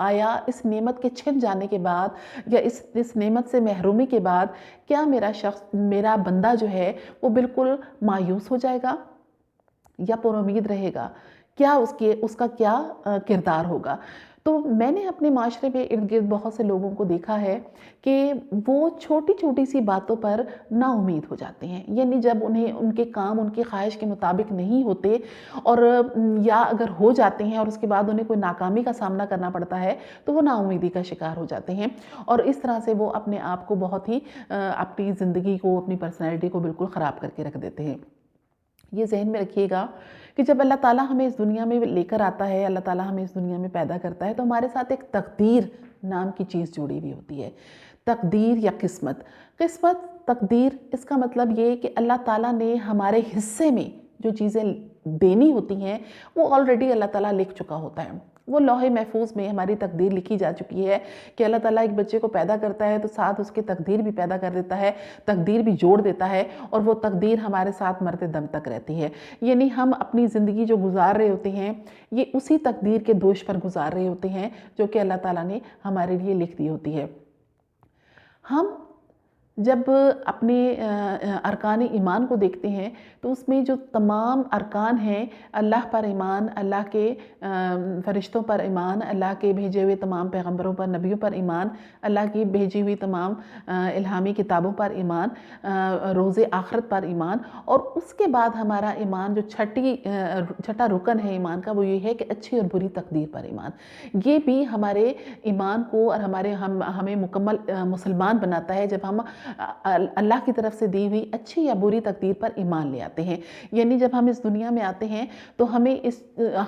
آیا اس نعمت کے چھن جانے کے بعد یا اس نعمت سے محرومی کے بعد کیا میرا بندہ جو ہے وہ بالکل مایوس ہو جائے گا یا پر امید رہے گا؟ کیا اس کا کیا کردار ہوگا؟ تو میں نے اپنے معاشرے میں ارد گرد بہت سے لوگوں کو دیکھا ہے کہ وہ چھوٹی چھوٹی سی باتوں پر نا امید ہو جاتے ہیں، یعنی جب ان کے کام ان کی خواہش کے مطابق نہیں ہوتے اور یا اگر ہو جاتے ہیں اور اس کے بعد انہیں کوئی ناکامی کا سامنا کرنا پڑتا ہے تو وہ نا امیدی کا شکار ہو جاتے ہیں، اور اس طرح سے وہ اپنے آپ کو بہت ہی اپنی زندگی کو، اپنی پرسنالٹی کو بالکل خراب کر کے رکھ دیتے ہیں۔ یہ ذہن میں رکھیے گا کہ جب اللہ تعالیٰ ہمیں اس دنیا میں لے کر آتا ہے، اللہ تعالیٰ ہمیں اس دنیا میں پیدا کرتا ہے تو ہمارے ساتھ ایک تقدیر نام کی چیز جڑی ہوئی ہوتی ہے۔ تقدیر یا قسمت، تقدیر، اس کا مطلب یہ کہ اللہ تعالیٰ نے ہمارے حصے میں جو چیزیں دینی ہوتی ہیں وہ آلریڈی اللہ تعالیٰ لکھ چکا ہوتا ہے۔ وہ لوح محفوظ میں ہماری تقدیر لکھی جا چکی ہے کہ اللہ تعالیٰ ایک بچے کو پیدا کرتا ہے تو ساتھ اس کی تقدیر بھی پیدا کر دیتا ہے، تقدیر بھی جوڑ دیتا ہے، اور وہ تقدیر ہمارے ساتھ مرتے دم تک رہتی ہے۔ یعنی ہم اپنی زندگی جو گزار رہے ہوتے ہیں یہ اسی تقدیر کے دوش پر گزار رہے ہوتے ہیں جو کہ اللہ تعالیٰ نے ہمارے لیے لکھ دی ہوتی ہے۔ ہم جب اپنے ارکان ایمان کو دیکھتے ہیں تو اس میں جو تمام ارکان ہیں، اللہ پر ایمان، اللہ کے فرشتوں پر ایمان، اللہ کے بھیجے ہوئے تمام پیغمبروں پر، نبیوں پر ایمان، اللہ کی بھیجی ہوئی تمام الہامی کتابوں پر ایمان، روز آخرت پر ایمان، اور اس کے بعد ہمارا ایمان جو چھٹا رکن ہے ایمان کا وہ یہ ہے کہ اچھی اور بری تقدیر پر ایمان۔ یہ بھی ہمارے ایمان کو اور ہمیں مکمل مسلمان بناتا ہے جب ہم اللہ کی طرف سے دی ہوئی اچھی یا بری تقدیر پر ایمان لے آتے ہیں۔ یعنی جب ہم اس دنیا میں آتے ہیں تو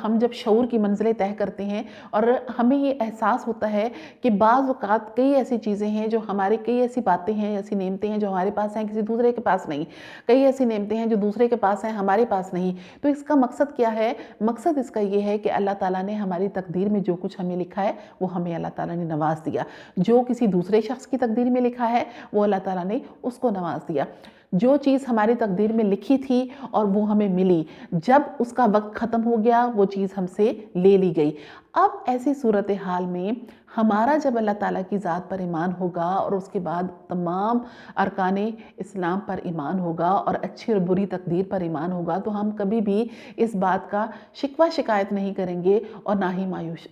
ہم جب شعور کی منزلیں طے کرتے ہیں اور ہمیں یہ احساس ہوتا ہے کہ بعض اوقات کئی ایسی چیزیں ہیں جو کئی ایسی باتیں ہیں، ایسی نعمتیں ہیں جو ہمارے پاس ہیں کسی دوسرے کے پاس نہیں، کئی ایسی نعمتیں ہیں جو دوسرے کے پاس ہیں ہمارے پاس نہیں۔ تو اس کا مقصد کیا ہے؟ مقصد اس کا یہ ہے کہ اللہ تعالیٰ نے ہماری تقدیر میں جو کچھ ہمیں لکھا ہے وہ ہمیں اللہ تعالیٰ نے نواز دیا، جو کسی دوسرے شخص کی تقدیر میں لکھا ہے وہ اللہ تعالیٰ نے اس کو نواز دیا۔ جو چیز ہماری تقدیر میں لکھی تھی اور وہ ہمیں ملی، جب اس کا وقت ختم ہو گیا وہ چیز ہم سے لے لی گئی۔ اب ایسی صورتحال میں ہمارا جب اللہ تعالیٰ کی ذات پر ایمان ہوگا اور اس کے بعد تمام ارکان اسلام پر ایمان ہوگا اور اچھی اور بری تقدیر پر ایمان ہوگا تو ہم کبھی بھی اس بات کا شکوہ شکایت نہیں کریں گے اور نہ ہی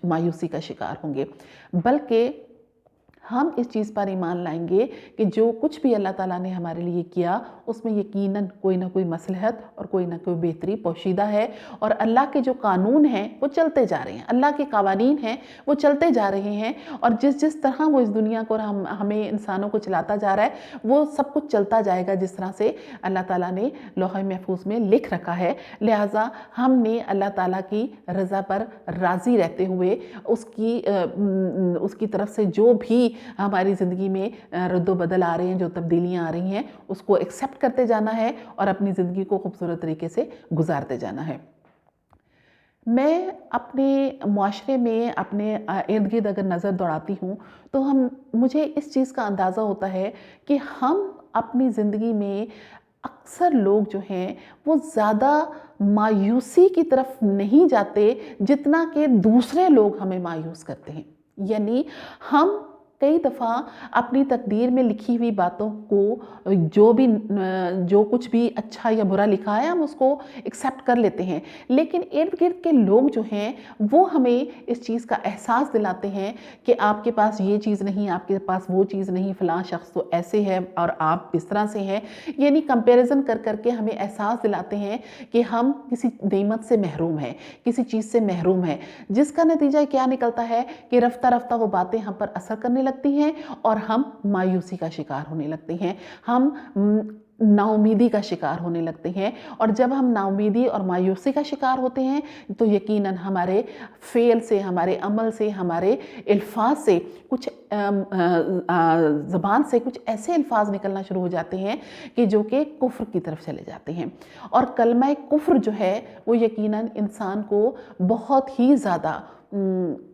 مایوسی کا شکار ہوں گے، بلکہ ہم اس چیز پر ایمان لائیں گے کہ جو کچھ بھی اللہ تعالیٰ نے ہمارے لیے کیا اس میں یقیناً کوئی نہ کوئی مصلحت اور کوئی نہ کوئی بہتری پوشیدہ ہے، اور اللہ کے جو قانون ہیں وہ چلتے جا رہے ہیں، اللہ کے قوانین ہیں وہ چلتے جا رہے ہیں، اور جس طرح وہ اس دنیا کو ہمیں انسانوں کو چلاتا جا رہا ہے وہ سب کچھ چلتا جائے گا جس طرح سے اللہ تعالیٰ نے لوح محفوظ میں لکھ رکھا ہے۔ لہٰذا ہم نے اللہ تعالیٰ کی رضا پر راضی رہتے ہوئے اس کی طرف سے جو بھی ہماری زندگی میں رد و بدل آ رہے ہیں، جو تبدیلیاں آ رہی ہیں اس کو ایکسیپٹ کرتے جانا ہے اور اپنی زندگی کو خوبصورت طریقے سے گزارتے جانا ہے۔ میں اپنے معاشرے میں اپنے ارد گرد اگر نظر دوڑاتی ہوں تو مجھے اس چیز کا اندازہ ہوتا ہے کہ ہم اپنی زندگی میں اکثر لوگ جو ہیں وہ زیادہ مایوسی کی طرف نہیں جاتے جتنا کہ دوسرے لوگ ہمیں مایوس کرتے ہیں۔ یعنی ہم کئی دفعہ اپنی تقدیر میں لکھی ہوئی باتوں کو جو کچھ بھی اچھا یا برا لکھا ہے ہم اس کو ایکسیپٹ کر لیتے ہیں، لیکن ارد گرد کے لوگ جو ہیں وہ ہمیں اس چیز کا احساس دلاتے ہیں کہ آپ کے پاس یہ چیز نہیں، آپ کے پاس وہ چیز نہیں، فلاں شخص تو ایسے ہے اور آپ اس طرح سے ہیں، یعنی کمپیریزن کر کے ہمیں احساس دلاتے ہیں کہ ہم کسی نعمت سے محروم ہیں، کسی چیز سے محروم ہیں، جس کا نتیجہ کیا نکلتا ہے کہ رفتہ رفتہ وہ باتیں ہم پر اثر کرنے لگتی ہیں اور ہم مایوسی کا شکار ہونے لگتے ہیں، ہم نا امیدی کا شکار ہونے لگتے ہیں، اور جب ہم نا امیدی اور مایوسی کا شکار ہوتے ہیں تو یقیناً ہمارے فعل سے، ہمارے عمل سے، ہمارے الفاظ سے زبان سے کچھ ایسے الفاظ نکلنا شروع ہو جاتے ہیں کہ جو کہ کفر کی طرف چلے جاتے ہیں، اور کلمہ کفر جو ہے وہ یقیناً انسان کو بہت ہی زیادہ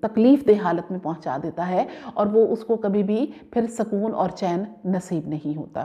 تکلیف دہ حالت میں پہنچا دیتا ہے، اور وہ اس کو کبھی بھی پھر سکون اور چین نصیب نہیں ہوتا۔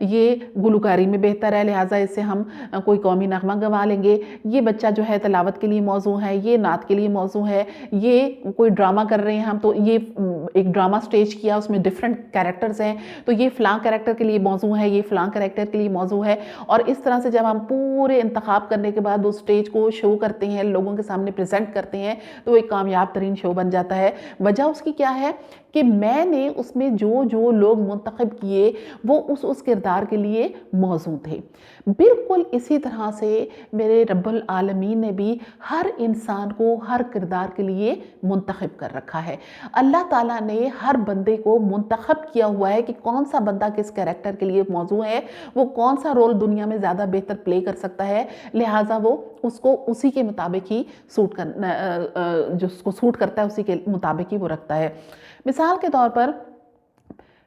یہ گلوکاری میں بہتر ہے، لہٰذا اس سے ہم کوئی قومی نغمہ گوا لیں گے، یہ بچہ جو ہے تلاوت کے لیے موزوں ہے، یہ نعت کے لیے موزوں ہے، یہ کوئی ڈرامہ کر رہے ہیں ہم تو یہ ایک ڈرامہ سٹیج کیا، اس میں ڈیفرنٹ کریکٹرز ہیں تو یہ فلاں کریکٹر کے لیے موزوں ہے، یہ فلاں کریکٹر کے لیے موزوں ہے، اور اس طرح سے جب ہم پورے انتخاب کرنے کے بعد اس سٹیج کو شو کرتے ہیں، لوگوں کے سامنے پریزنٹ کرتے ہیں تو ایک کامیاب ترین شو بن جاتا ہے۔ وجہ اس کی کیا ہے کہ میں نے اس میں جو لوگ منتخب کیے وہ اس کردار کے لیے موزوں تھے۔ بالکل اسی طرح سے میرے رب العالمین نے بھی ہر انسان کو ہر کردار کے لیے منتخب کر رکھا ہے۔ اللہ تعالیٰ نے ہر بندے کو منتخب کیا ہوا ہے کہ کون سا بندہ کس کریکٹر کے لیے موزوں ہے، وہ کون سا رول دنیا میں زیادہ بہتر پلے کر سکتا ہے، لہٰذا وہ اس کو اسی کے مطابق ہی جو اس کو سوٹ کرتا ہے اسی کے مطابق ہی وہ رکھتا ہے۔ مثال کے طور پر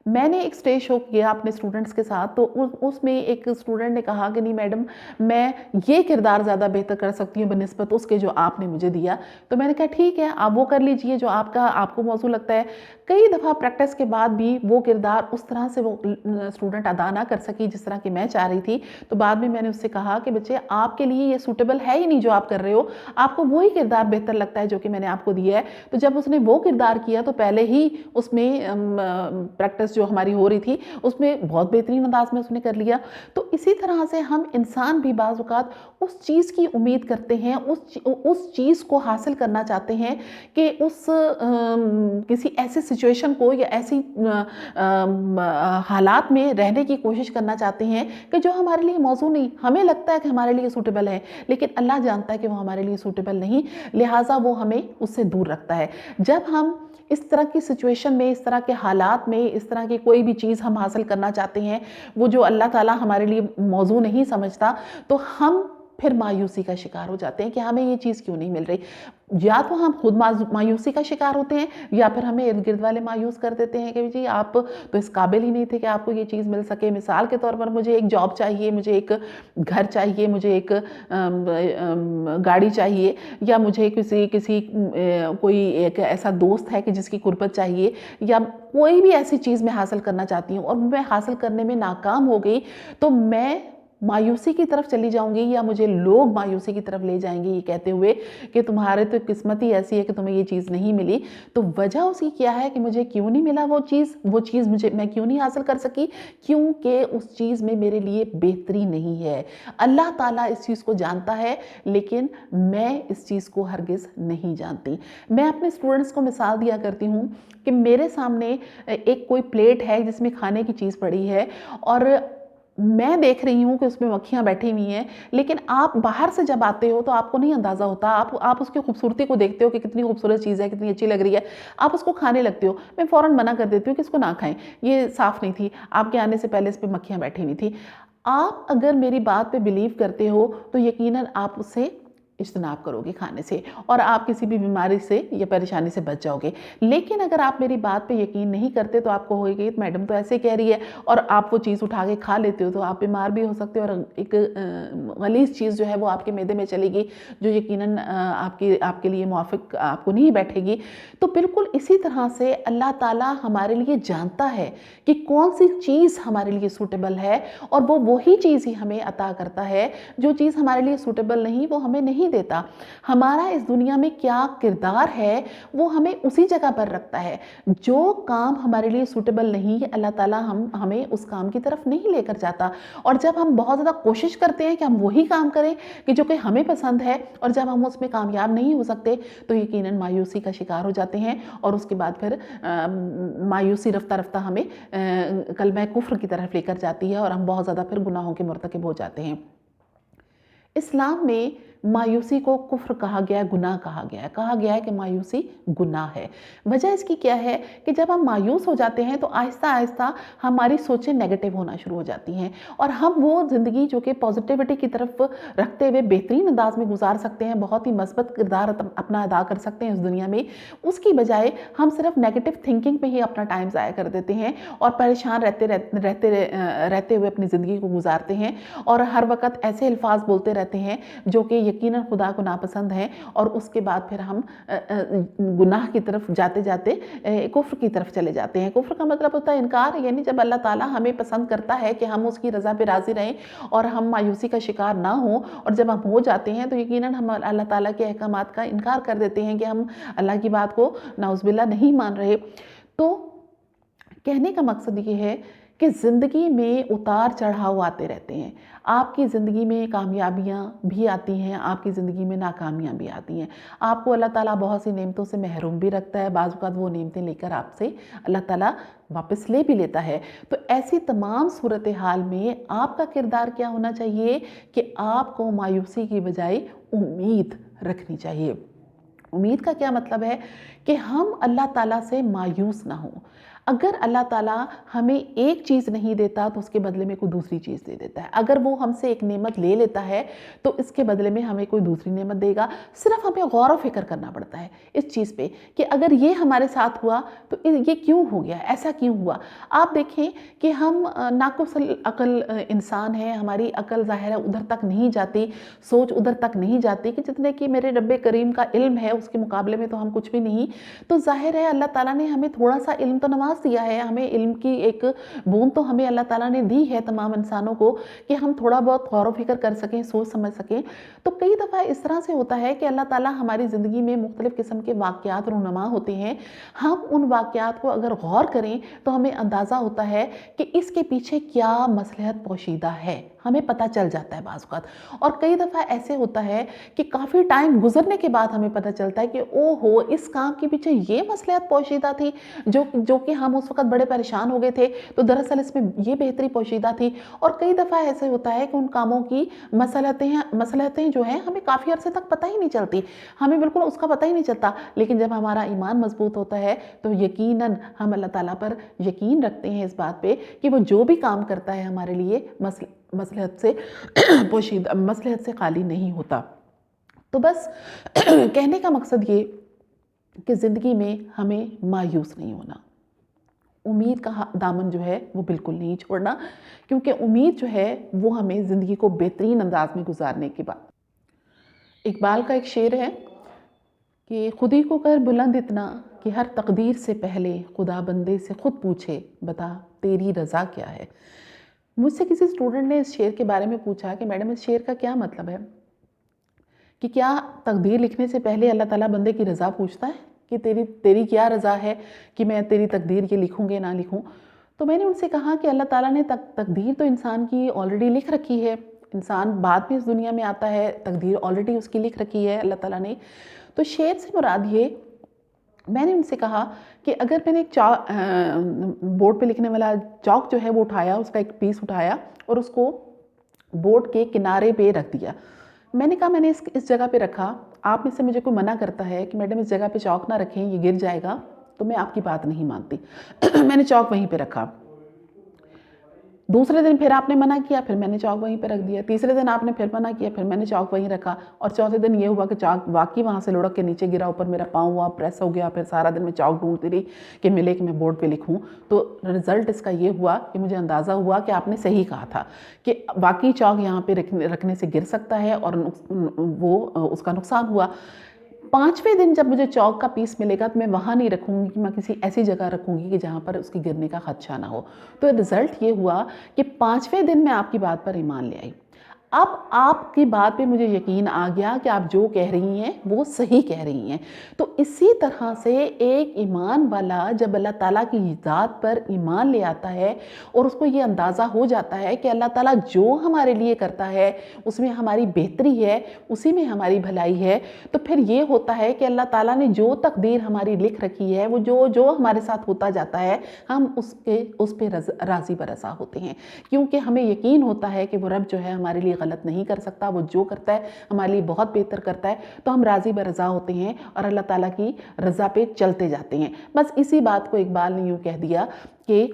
میں نے ایک سٹیج شو کیا اپنے اسٹوڈنٹس کے ساتھ، تو اس میں ایک اسٹوڈنٹ نے کہا کہ نہیں میڈم میں یہ کردار زیادہ بہتر کر سکتی ہوں بنسبت اس کے جو آپ نے مجھے دیا، تو میں نے کہا ٹھیک ہے آپ وہ کر لیجئے جو آپ کو موزوں لگتا ہے۔ کئی دفعہ پریکٹس کے بعد بھی وہ کردار اس طرح سے وہ اسٹوڈنٹ ادا نہ کر سکی جس طرح کہ میں چاہ رہی تھی، تو بعد میں میں نے اس سے کہا کہ بچے آپ کے لیے یہ سوٹیبل ہے ہی نہیں جو آپ کر رہے ہو، آپ کو وہی کردار بہتر لگتا ہے جو کہ میں نے آپ کو دیا ہے۔ تو جب اس نے وہ کردار کیا تو پہلے ہی اس میں پریکٹس جو ہماری ہو رہی تھی اس میں بہت بہترین انداز میں اس نے کر لیا۔ تو اسی طرح سے ہم انسان بھی بعض اوقات اس چیز کی امید کرتے ہیں، اس چیز کو حاصل کرنا چاہتے ہیں کہ کسی ایسے سچویشن کو یا ایسی حالات میں رہنے کی کوشش کرنا چاہتے ہیں کہ جو ہمارے لیے موزوں نہیں، ہمیں لگتا ہے کہ ہمارے لیے سوٹیبل ہے لیکن اللہ جانتا ہے کہ وہ ہمارے لیے سوٹیبل نہیں، لہٰذا وہ ہمیں اس سے دور رکھتا ہے۔ جب ہم اس طرح کی سچویشن میں، اس طرح کے حالات میں، اس طرح کی کوئی بھی چیز ہم حاصل کرنا چاہتے ہیں وہ جو اللہ تعالیٰ ہمارے لیے موزوں نہیں سمجھتا، تو ہم پھر مایوسی کا شکار ہو جاتے ہیں کہ ہمیں یہ چیز کیوں نہیں مل رہی۔ یا تو ہم خود مایوسی کا شکار ہوتے ہیں یا پھر ہمیں ارد گرد والے مایوس کر دیتے ہیں کہ جی آپ تو اس قابل ہی نہیں تھے کہ آپ کو یہ چیز مل سکے۔ مثال کے طور پر مجھے ایک جاب چاہیے، مجھے ایک گھر چاہیے، مجھے ایک گاڑی چاہیے، یا مجھے کوئی ایک ایسا دوست ہے کہ جس کی قربت چاہیے، یا کوئی بھی ایسی چیز میں حاصل کرنا چاہتی ہوں اور میں حاصل کرنے میں ناکام ہو گئی تو میں مایوسی کی طرف چلی جاؤں گی یا مجھے لوگ مایوسی کی طرف لے جائیں گے یہ کہتے ہوئے کہ تمہارے تو قسمت ہی ایسی ہے کہ تمہیں یہ چیز نہیں ملی۔ تو وجہ اس کی کیا ہے کہ مجھے کیوں نہیں ملا وہ چیز میں کیوں نہیں حاصل کر سکی؟ کیونکہ اس چیز میں میرے لیے بہتری نہیں ہے۔ اللہ تعالیٰ اس چیز کو جانتا ہے لیکن میں اس چیز کو ہرگز نہیں جانتی۔ میں اپنے اسٹوڈنٹس کو مثال دیا کرتی ہوں کہ میرے سامنے ایک کوئی پلیٹ ہے جس میں کھانے کی چیز پڑی ہے اور میں دیکھ رہی ہوں کہ اس میں مکھیاں بیٹھی ہوئی ہیں، لیکن آپ باہر سے جب آتے ہو تو آپ کو نہیں اندازہ ہوتا، آپ اس کی خوبصورتی کو دیکھتے ہو کہ کتنی خوبصورت چیز ہے، کتنی اچھی لگ رہی ہے، آپ اس کو کھانے لگتے ہو۔ میں فوراً منع کر دیتی ہوں کہ اس کو نہ کھائیں، یہ صاف نہیں تھی، آپ کے آنے سے پہلے اس پہ مکھیاں بیٹھی ہوئی تھی۔ آپ اگر میری بات پہ بلیو کرتے ہو تو یقیناً آپ اس سے اجتناب کرو گے کھانے سے اور آپ کسی بھی بیماری سے یا پریشانی سے بچ جاؤ گے۔ لیکن اگر آپ میری بات پہ یقین نہیں کرتے تو آپ کو ہوئے گی میڈم تو ایسے کہہ رہی ہے اور آپ وہ چیز اٹھا کے کھا لیتے ہو تو آپ بیمار بھی ہو سکتے ہو اور ایک غلیظ چیز جو ہے وہ آپ کے معدے میں چلے گی جو یقیناً آپ کے لیے موافق آپ کو نہیں بیٹھے گی۔ تو بالکل اسی طرح سے اللہ تعالیٰ ہمارے لیے جانتا ہے کہ کون سی چیز ہمارے لیے سوٹیبل ہے اور وہ وہی چیز ہی ہمیں عطا کرتا ہے۔ جو چیز ہمارے لیے سوٹیبل نہیں وہ ہمیں نہیں دیتا۔ ہمارا اس دنیا میں کیا کردار ہے وہ ہمیں اسی جگہ پر رکھتا ہے۔ جو کام ہمارے لیے سوٹیبل نہیں اللہ تعالیٰ ہمیں اس کام کی طرف نہیں لے کر جاتا، اور جب ہم بہت زیادہ کوشش کرتے ہیں کہ ہم وہی کام کریں کہ جو کہ ہمیں پسند ہے اور جب ہم اس میں کامیاب نہیں ہو سکتے تو یقیناً مایوسی کا شکار ہو جاتے ہیں اور اس کے بعد پھر مایوسی رفتہ رفتہ ہمیں کلمہ کفر کی طرف لے کر جاتی ہے اور ہم بہت زیادہ پھر گناہوں کے مرتکب ہو جاتے ہیں۔ اسلام میں مایوسی کو کفر کہا گیا ہے، گناہ کہا گیا ہے کہ مایوسی گناہ ہے۔ وجہ اس کی کیا ہے کہ جب ہم مایوس ہو جاتے ہیں تو آہستہ آہستہ ہماری سوچیں نیگیٹو ہونا شروع ہو جاتی ہیں اور ہم وہ زندگی جو کہ پازیٹیوٹی کی طرف رکھتے ہوئے بہترین انداز میں گزار سکتے ہیں، بہت ہی مثبت کردار اپنا ادا کر سکتے ہیں اس دنیا میں، اس کی بجائے ہم صرف نیگیٹو تھنکنگ پہ ہی اپنا ٹائم ضائع کر دیتے ہیں اور پریشان رہتے ہوئے اپنی زندگی کو گزارتے ہیں اور ہر وقت ایسے الفاظ بولتے رہتے ہیں جو کہ یقیناً خدا کو ناپسند ہیں، اور اس کے بعد پھر ہم گناہ کی طرف جاتے جاتے کفر کی طرف چلے جاتے ہیں۔ کفر کا مطلب ہوتا ہے انکار، یعنی جب اللہ تعالیٰ ہمیں پسند کرتا ہے کہ ہم اس کی رضا پہ راضی رہیں اور ہم مایوسی کا شکار نہ ہوں، اور جب ہم ہو جاتے ہیں تو یقیناً ہم اللہ تعالیٰ کے احکامات کا انکار کر دیتے ہیں کہ ہم اللہ کی بات کو نعوذ باللہ نہیں مان رہے۔ تو کہنے کا مقصد یہ ہے کہ زندگی میں اتار چڑھاؤ آتے رہتے ہیں۔ آپ کی زندگی میں کامیابیاں بھی آتی ہیں، آپ کی زندگی میں ناکامیاں بھی آتی ہیں۔ آپ کو اللہ تعالیٰ بہت سی نعمتوں سے محروم بھی رکھتا ہے، بعض اوقات وہ نعمتیں لے کر آپ سے اللہ تعالیٰ واپس لے بھی لیتا ہے۔ تو ایسی تمام صورتحال میں آپ کا کردار کیا ہونا چاہیے کہ آپ کو مایوسی کی بجائے امید رکھنی چاہیے۔ امید کا کیا مطلب ہے کہ ہم اللہ تعالیٰ سے مایوس نہ ہوں۔ اگر اللہ تعالیٰ ہمیں ایک چیز نہیں دیتا تو اس کے بدلے میں کوئی دوسری چیز دے دیتا ہے۔ اگر وہ ہم سے ایک نعمت لے لیتا ہے تو اس کے بدلے میں ہمیں کوئی دوسری نعمت دے گا۔ صرف ہمیں غور و فکر کرنا پڑتا ہے اس چیز پہ کہ اگر یہ ہمارے ساتھ ہوا تو یہ کیوں ہو گیا، ایسا کیوں ہوا۔ آپ دیکھیں کہ ہم ناقص عقل انسان ہیں، ہماری عقل ظاہر ہے ادھر تک نہیں جاتی، سوچ ادھر تک نہیں جاتی کہ جتنے کہ میرے رب کریم کا علم ہے اس کے مقابلے میں تو ہم کچھ بھی نہیں۔ تو ظاہر ہے اللہ تعالیٰ نے ہمیں تھوڑا سا علم تو نواز دیا ہے، ہمیں علم کی ایک بوند تو ہمیں اللہ تعالیٰ نے دی ہے تمام انسانوں کو کہ ہم تھوڑا بہت غور و فکر کر سکیں، سوچ سمجھ سکیں۔ تو کئی دفعہ اس طرح سے ہوتا ہے کہ اللہ تعالیٰ ہماری زندگی میں مختلف قسم کے واقعات رونما ہوتے ہیں۔ ہم ان واقعات کو اگر غور کریں تو ہمیں اندازہ ہوتا ہے کہ اس کے پیچھے کیا مصلحت پوشیدہ ہے، ہمیں پتہ چل جاتا ہے بعض اوقات۔ اور کئی دفعہ ایسے ہوتا ہے کہ کافی ٹائم گزرنے کے بعد ہمیں پتہ چلتا ہے کہ او ہو اس کام کے پیچھے یہ مصلحت پوشیدہ تھی جو کہ ہم اس وقت بڑے پریشان ہو گئے تھے، تو دراصل اس میں یہ بہتری پوشیدہ تھی۔ اور کئی دفعہ ایسے ہوتا ہے کہ ان کاموں کی مصلحتیں جو ہیں ہمیں کافی عرصے تک پتہ ہی نہیں چلتی، ہمیں بالکل اس کا پتہ ہی نہیں چلتا۔ لیکن جب ہمارا ایمان مضبوط ہوتا ہے تو یقیناً ہم اللہ تعالیٰ پر یقین رکھتے ہیں اس بات پہ کہ وہ جو بھی کام کرتا ہے ہمارے لیے مصلحت سے پوشیدہ، مصلحت سے خالی نہیں ہوتا۔ تو بس کہنے کا مقصد یہ کہ زندگی میں ہمیں مایوس نہیں ہونا، امید کا دامن جو ہے وہ بالکل نہیں چھوڑنا، کیونکہ امید جو ہے وہ ہمیں زندگی کو بہترین انداز میں گزارنے کی بات۔ اقبال کا ایک شعر ہے کہ خودی کو کر بلند اتنا کہ ہر تقدیر سے پہلے خدا بندے سے خود پوچھے بتا تیری رضا کیا ہے۔ مجھ سے کسی اسٹوڈنٹ نے اس شعر کے بارے میں پوچھا کہ میڈم اس شعر کا کیا مطلب ہے، کہ کیا تقدیر لکھنے سے پہلے اللہ تعالیٰ بندے کی رضا پوچھتا ہے کہ تیری کیا رضا ہے کہ میں تیری تقدیر یہ لکھوں گے نہ لکھوں۔ تو میں نے ان سے کہا کہ اللہ تعالیٰ نے تقدیر تو انسان کی آلریڈی لکھ رکھی ہے، انسان بعد میں اس دنیا میں آتا ہے، تقدیر آلریڈی اس کی لکھ رکھی ہے اللہ تعالیٰ نے۔ تو شعر سے مراد یہ، میں نے ان سے کہا کہ اگر میں نے ایک بورڈ پہ لکھنے والا چاک جو ہے وہ اٹھایا، اس کا ایک پیس اٹھایا اور اس کو بورڈ کے کنارے پہ رکھ دیا، میں نے کہا میں نے اس جگہ پہ رکھا، آپ میں سے مجھے کوئی منع کرتا ہے کہ میڈم اس جگہ پہ چاک نہ رکھیں یہ گر جائے گا، تو میں آپ کی بات نہیں مانتی۔ میں نے چاک وہیں پہ رکھا، دوسرے دن پھر آپ نے منع کیا، پھر میں نے چاک وہیں پہ رکھ دیا، تیسرے دن آپ نے پھر منع کیا، پھر میں نے چاک وہیں رکھا، اور چوتھے دن یہ ہوا کہ چاک واقعی وہاں سے لڑک کے نیچے گرا، اوپر میرا پاؤں ہوا، پریس ہو گیا، پھر سارا دن میں چاک ڈھونڈتی رہی کہ ملے کہ میں بورڈ پہ لکھوں۔ تو رزلٹ اس کا یہ ہوا کہ مجھے اندازہ ہوا کہ آپ نے صحیح کہا تھا کہ واقعی چاک یہاں پہ رکھنے سے گر سکتا ہے اور وہ اس کا نقصان ہوا۔ 5ویں دن جب مجھے چاک کا پیس ملے گا تو میں وہاں نہیں رکھوں گی، میں کسی ایسی جگہ رکھوں گی کہ جہاں پر اس کی گرنے کا خدشہ نہ ہو۔ تو رزلٹ یہ ہوا کہ 5ویں دن میں آپ کی بات پر ایمان لے آئی۔ اب آپ کی بات پہ مجھے یقین آ گیا کہ آپ جو کہہ رہی ہیں وہ صحیح کہہ رہی ہیں۔ تو اسی طرح سے ایک ایمان والا جب اللہ تعالیٰ کی ذات پر ایمان لے آتا ہے اور اس کو یہ اندازہ ہو جاتا ہے کہ اللہ تعالیٰ جو ہمارے لیے کرتا ہے اس میں ہماری بہتری ہے، اسی میں ہماری بھلائی ہے، تو پھر یہ ہوتا ہے کہ اللہ تعالیٰ نے جو تقدیر ہماری لکھ رکھی ہے، وہ جو ہمارے ساتھ ہوتا جاتا ہے، ہم اس پہ راضی برضا ہوتے ہیں، کیونکہ ہمیں یقین ہوتا ہے کہ وہ رب جو ہے ہمارے لیے غلط نہیں کر سکتا، وہ جو کرتا ہے ہمارے لیے بہت بہتر کرتا ہے، تو ہم راضی برضا ہوتے ہیں اور اللہ تعالیٰ کی رضا پہ چلتے جاتے ہیں۔ بس اسی بات کو اقبال نے یوں کہہ دیا کہ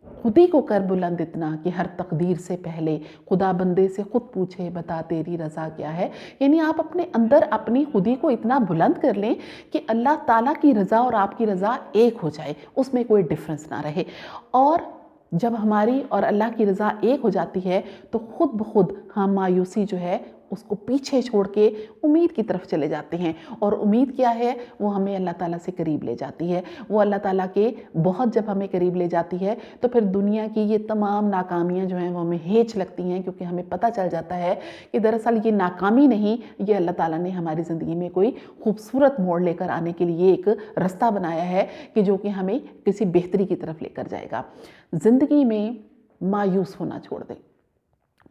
خودی کو کر بلند اتنا کہ ہر تقدیر سے پہلے خدا بندے سے خود پوچھے بتا تیری رضا کیا ہے۔ یعنی آپ اپنے اندر اپنی خودی کو اتنا بلند کر لیں کہ اللہ تعالیٰ کی رضا اور آپ کی رضا ایک ہو جائے، اس میں کوئی ڈیفرنس نہ رہے۔ اور جب ہماری اور اللہ کی رضا ایک ہو جاتی ہے تو خود بخود ہم مایوسی جو ہے اس کو پیچھے چھوڑ کے امید کی طرف چلے جاتے ہیں، اور امید کیا ہے؟ وہ ہمیں اللہ تعالیٰ سے قریب لے جاتی ہے۔ وہ اللہ تعالیٰ کے بہت جب ہمیں قریب لے جاتی ہے تو پھر دنیا کی یہ تمام ناکامیاں جو ہیں وہ ہمیں ہیچ لگتی ہیں، کیونکہ ہمیں پتہ چل جاتا ہے کہ دراصل یہ ناکامی نہیں، یہ اللہ تعالیٰ نے ہماری زندگی میں کوئی خوبصورت موڑ لے کر آنے کے لیے ایک رستہ بنایا ہے کہ جو کہ ہمیں کسی بہتری کی طرف لے کر جائے گا۔ زندگی میں مایوس ہونا چھوڑ دیں،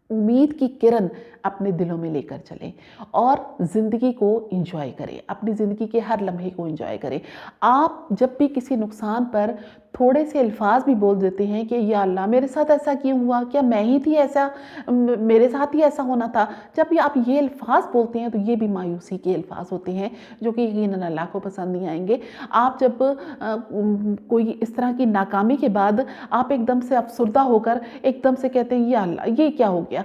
امید کی کرن اپنے دلوں میں لے کر چلیں اور زندگی کو انجوائے کریں، اپنی زندگی کے ہر لمحے کو انجوائے کریں۔ آپ جب بھی کسی نقصان پر تھوڑے سے الفاظ بھی بول دیتے ہیں کہ یا اللہ میرے ساتھ ایسا کیوں ہوا، کیا میں ہی تھی ایسا، میرے ساتھ ہی ایسا ہونا تھا، جب بھی آپ یہ الفاظ بولتے ہیں تو یہ بھی مایوسی کے الفاظ ہوتے ہیں جو کہ یقیناً اللہ کو پسند نہیں آئیں گے۔ آپ جب کوئی اس طرح کی ناکامی کے بعد آپ ایک دم سے افسردہ ہو کر ایک دم سے کہتے ہیں یا اللہ یہ کیا ہو گیا،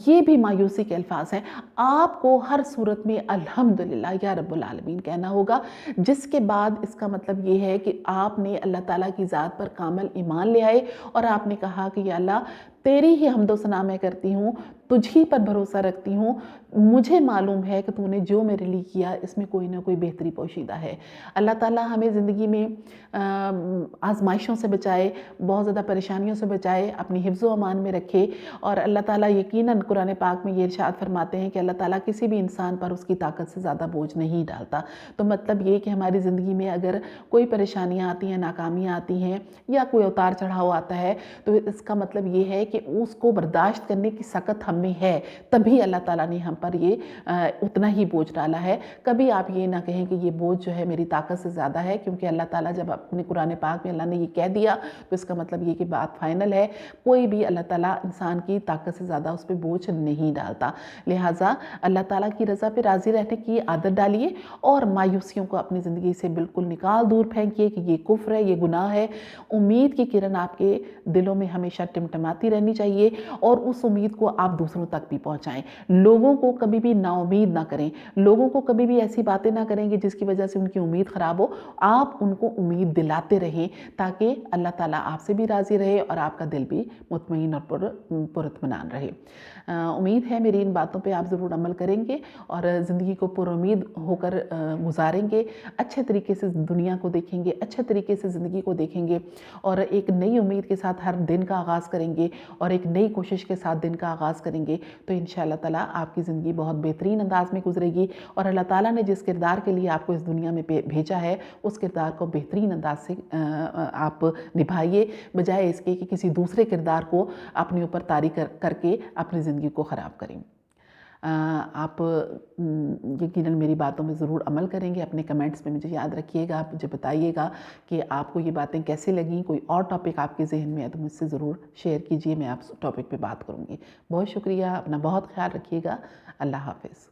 یہ بھی مایوسی کے الفاظ ہیں۔ آپ کو ہر صورت میں الحمدللہ یا رب العالمین کہنا ہوگا، جس کے بعد اس کا مطلب یہ ہے کہ آپ نے اللہ تعالیٰ کی ذات پر کامل ایمان لے آئے اور آپ نے کہا کہ یا اللہ تیری ہی حمد و ثنا میں کرتی ہوں، تجھی پر بھروسہ رکھتی ہوں، مجھے معلوم ہے کہ تو نے جو میرے لیے کیا اس میں کوئی نہ کوئی بہتری پوشیدہ ہے۔ اللہ تعالیٰ ہمیں زندگی میں آزمائشوں سے بچائے، بہت زیادہ پریشانیوں سے بچائے، اپنی حفظ و امان میں رکھے، اور اللہ تعالیٰ یقیناً قرآن پاک میں یہ ارشاد فرماتے ہیں کہ اللہ تعالیٰ کسی بھی انسان پر اس کی طاقت سے زیادہ بوجھ نہیں ڈالتا۔ تو مطلب یہ کہ ہماری زندگی میں اگر کوئی پریشانیاں آتی ہیں، ناکامیاں آتی ہیں یا کوئی اتار چڑھاؤ آتا ہے تو اس کا مطلب یہ ہے کہ اس کو برداشت کرنے کی سکت ہم میں ہے، تبھی اللہ تعالیٰ نے ہم پر یہ اتنا ہی بوجھ ڈالا ہے۔ کبھی آپ یہ نہ کہیں کہ یہ بوجھ جو ہے میری طاقت سے زیادہ ہے، کیونکہ اللہ تعالیٰ جب اپنے قرآن پاک میں اللہ نے یہ کہہ دیا تو اس کا مطلب یہ کہ بات فائنل ہے، کوئی بھی اللہ تعالیٰ انسان کی طاقت سے زیادہ اس پہ بوجھ نہیں ڈالتا۔ لہٰذا اللہ تعالیٰ کی رضا پہ راضی رہنے کی عادت ڈالیے اور مایوسیوں کو اپنی زندگی سے بالکل نکال دور پھینکیے کہ یہ کفر ہے، یہ گناہ ہے۔ امید کی کرن آپ کے دلوں میں ہمیشہ ٹمٹماتی رہنی چاہیے اور اس امید کو آپ دوسروں تک بھی پہنچائیں۔ لوگوں کو کبھی بھی نا امید نہ کریں، لوگوں کو کبھی بھی ایسی باتیں نہ کریں کہ جس کی وجہ سے ان کی امید خراب ہو۔ آپ ان کو امید دلاتے رہیں تاکہ اللہ تعالیٰ آپ سے بھی راضی رہے اور آپ کا دل بھی مطمئن اور پراطمینان رہے۔ امید ہے میری ان باتوں پہ آپ ضرور عمل کریں گے اور زندگی کو پر امید ہو کر گزاریں گے، اچھے طریقے سے دنیا کو دیکھیں گے، اچھے طریقے سے زندگی کو دیکھیں گے اور ایک نئی امید کے ساتھ ہر دن کا آغاز کریں گے اور ایک نئی کوشش کے ساتھ دن کا آغاز کریں گے تو انشاءاللہ تعالیٰ آپ کی زندگی بہت بہترین انداز میں گزرے گی اور اللہ تعالیٰ نے جس کردار کے لیے آپ کو اس دنیا میں بھیجا ہے اس کردار کو بہترین انداز سے آپ نبھائیے، بجائے اس کے کہ کسی دوسرے کردار کو اپنے اوپر طاری کر کے اپنی زندگی کو خراب کریں۔ آپ یقیناً میری باتوں میں ضرور عمل کریں گے۔ اپنے کمنٹس میں مجھے یاد رکھیے گا، مجھے بتائیے گا کہ آپ کو یہ باتیں کیسے لگیں۔ کوئی اور ٹاپک آپ کے ذہن میں ہے تو مجھ سے ضرور شیئر کیجئے، میں آپ ٹاپک پہ بات کروں گی۔ بہت شکریہ، اپنا بہت خیال رکھیے گا۔ اللہ حافظ۔